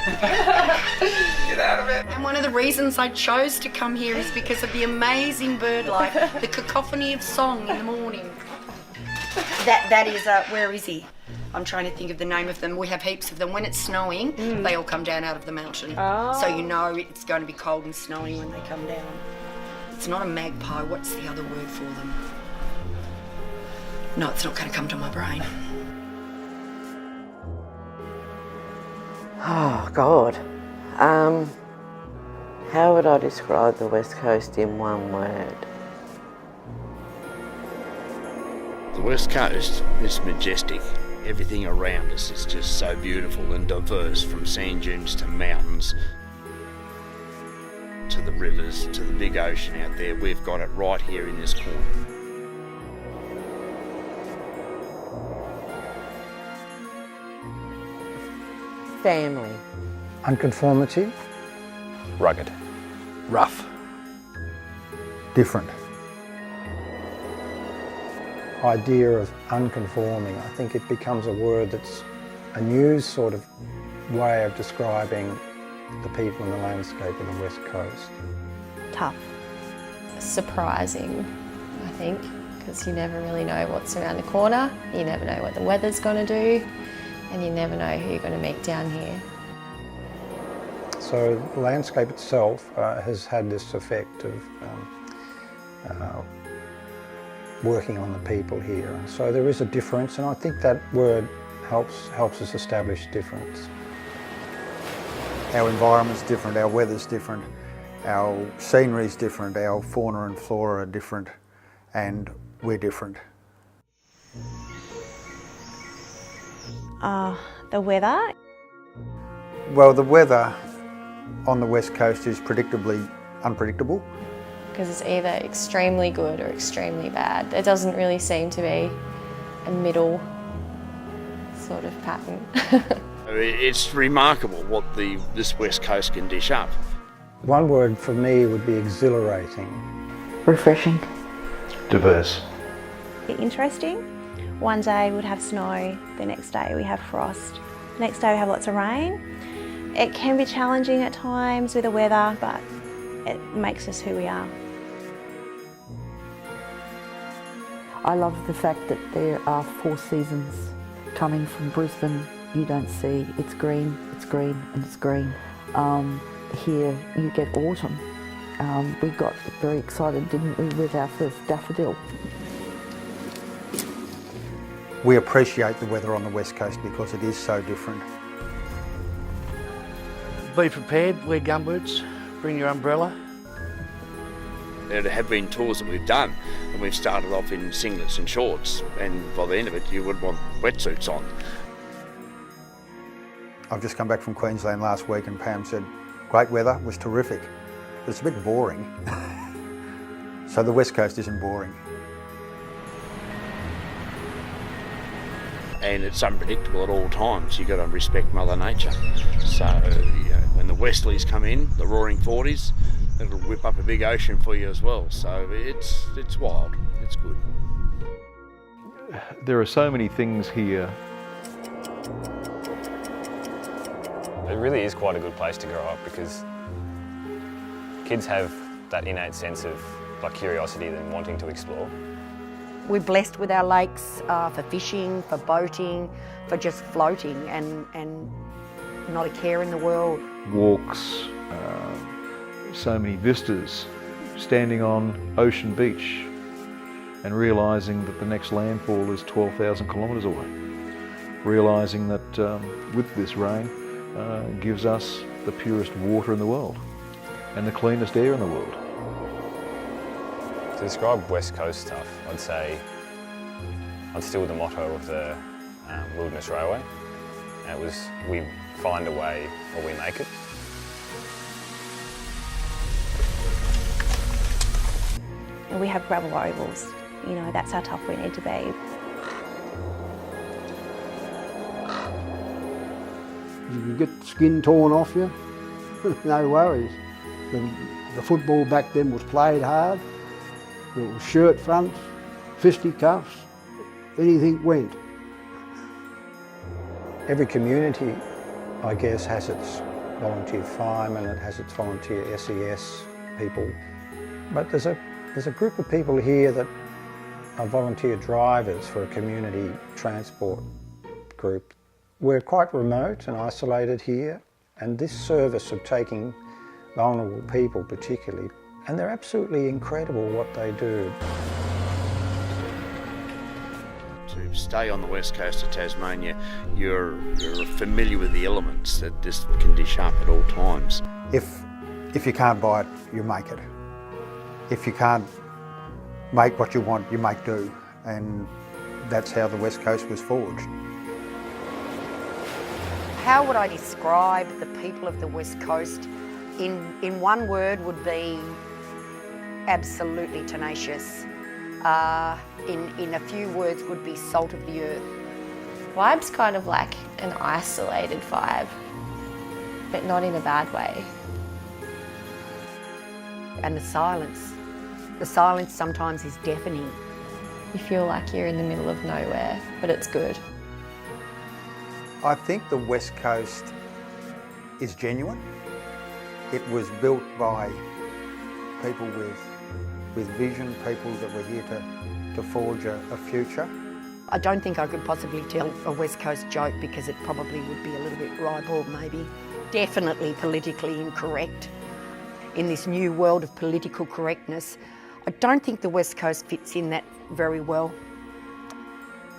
Get out of it. And one of the reasons I chose to come here is because of the amazing bird life, the cacophony of song in the morning. That is, where is he? I'm trying to think of the name of them. We have heaps of them. When it's snowing, they all come down out of the mountain. Oh. So you know it's going to be cold and snowy when they come down. It's not a magpie. What's the other word for them? No, it's not going to come to my brain. Oh, God. How would I describe the West Coast in one word? The West Coast is majestic. Everything around us is just so beautiful and diverse, from sand dunes to mountains, to the rivers, to the big ocean out there. We've got it right here in this corner. Family. Unconformity. Rugged. Rough. Different. Idea of unconforming, I think it becomes a word that's a new sort of way of describing the people and the landscape of the West Coast. Tough. Surprising, I think, because you never really know what's around the corner, you never know what the weather's going to do, and you never know who you're going to meet down here. So the landscape itself has had this effect of working on the people here. And so there is a difference, and I think that word helps us establish difference. Our environment's different, our weather's different, our scenery's different, our fauna and flora are different, and we're different. The weather. Well, the weather on the West Coast is predictably unpredictable. Because it's either extremely good or extremely bad. There doesn't really seem to be a middle sort of pattern. It's remarkable what this West Coast can dish up. One word for me would be exhilarating. Refreshing. Diverse. Interesting. One day we'd have snow, the next day we have frost, the next day we have lots of rain. It can be challenging at times with the weather, but it makes us who we are. I love the fact that there are 4 seasons coming from Brisbane. You don't see it's green, and it's green. Here you get autumn. We got very excited, didn't we, with our first daffodil. We appreciate the weather on the West Coast because it is so different. Be prepared, wear gumboots, bring your umbrella. There have been tours that we've done, and we've started off in singlets and shorts, and by the end of it you would want wetsuits on. I've just come back from Queensland last week and Pam said, great weather, was terrific, but it's a bit boring. So the West Coast isn't boring. And it's unpredictable at all times. You've got to respect Mother Nature. So when the westerlies come in, the roaring 40s, it'll whip up a big ocean for you as well. So it's wild, it's good. There are so many things here. It really is quite a good place to grow up because kids have that innate sense of curiosity and wanting to explore. We're blessed with our lakes for fishing, for boating, for just floating and not a care in the world. Walks, so many vistas, standing on Ocean Beach and realising that the next landfall is 12,000 kilometres away. Realising that with this rain gives us the purest water in the world and the cleanest air in the world. To describe West Coast stuff, I'd say I'd steal the motto of the Wilderness Railway. And it was, we find a way or we make it. And we have gravel ovals, you know, that's how tough we need to be. You get skin torn off you, no worries. The football back then was played hard. There was shirt fronts, fisticuffs, anything went. Every community I guess, has its volunteer firemen, it has its volunteer SES people. But there's a group of people here that are volunteer drivers for a community transport group. We're quite remote and isolated here, and this service of taking vulnerable people particularly, and they're absolutely incredible what they do. To stay on the west coast of Tasmania, you're familiar with the elements that this can dish up at all times. If you can't buy it, you make it. If you can't make what you want, you make do. And that's how the West Coast was forged. How would I describe the people of the West Coast? In one word would be absolutely tenacious. In a few words would be salt of the earth. Vibe's kind of like an isolated vibe, but not in a bad way. And the silence. The silence sometimes is deafening. You feel like you're in the middle of nowhere, but it's good. I think the West Coast is genuine. It was built by people with vision, people that were here to forge a future. I don't think I could possibly tell a West Coast joke because it probably would be a little bit ribald maybe. Definitely politically incorrect. In this new world of political correctness, I don't think the West Coast fits in that very well.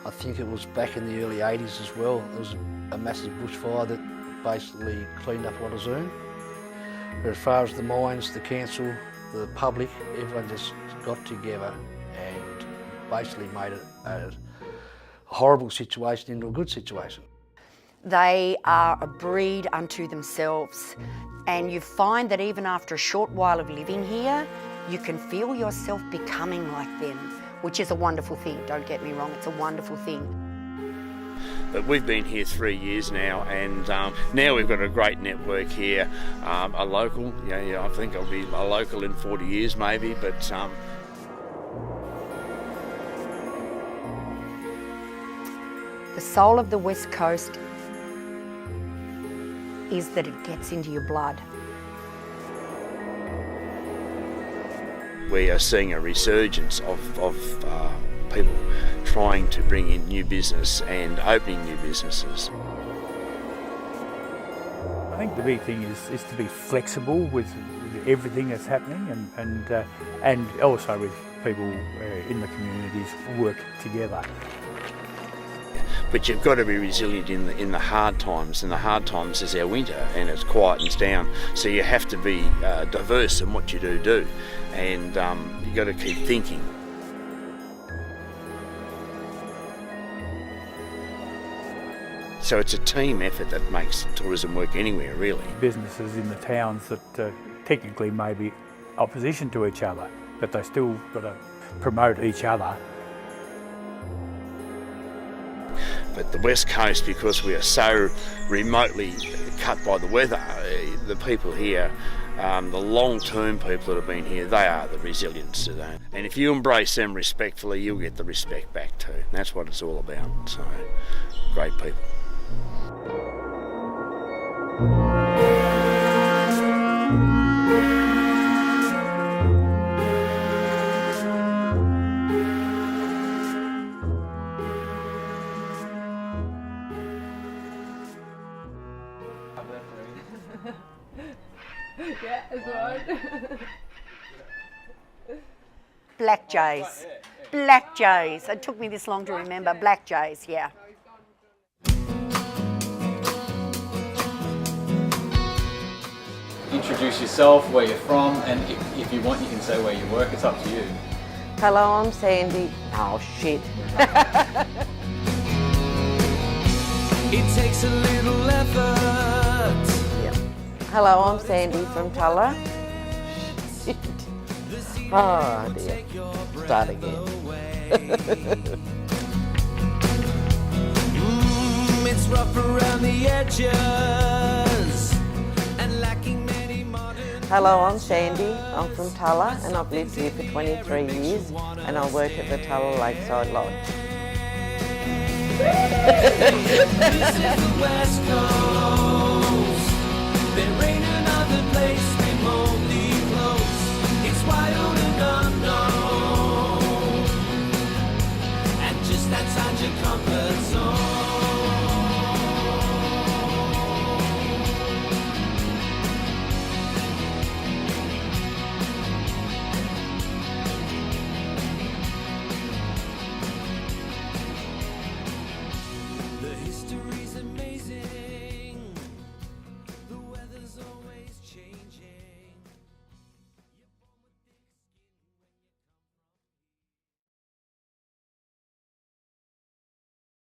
I think it was back in the early 80s as well. There was a massive bushfire that basically cleaned up a lot of Zoom. But as far as the mines, the council, the public, everyone just got together and basically made it a horrible situation into a good situation. They are a breed unto themselves, and you find that even after a short while of living here, you can feel yourself becoming like them, which is a wonderful thing, don't get me wrong, it's a wonderful thing. But we've been here 3 years now, and now we've got a great network here. A local, I think I'll be a local in 40 years maybe, but the soul of the West Coast is that it gets into your blood. we are seeing a resurgence of people trying to bring in new business and opening new businesses. I think the big thing is to be flexible with everything that's happening and also with people in the communities work together. But you've got to be resilient in the hard times, and the hard times is our winter and it quietens down. So you have to be diverse in what you do, and you've got to keep thinking. So it's a team effort that makes tourism work anywhere, really. Businesses in the towns that technically may be opposition to each other, but they still got to promote each other. But the West Coast, because we are so remotely cut by the weather, the people here, the long-term people that have been here, they are the resilience today. And if you embrace them respectfully, you'll get the respect back too. And that's what it's all about. So, great people. Yeah, as well. Black jays. Black jays. It took me this long to remember. Black jays, yeah. Introduce yourself, where you're from, and if you want, you can say where you work. It's up to you. Hello, I'm Sandy. Oh, shit. It takes a little effort. Hello, I'm Sandy from Tulla. Shit. Oh dear. Start again. It's rough around the edges and lacking many modern. Hello, I'm Sandy. I'm from Tulla and I've lived here for 23 years and I work at the Tulla Lakeside Lodge. This is the West Coast.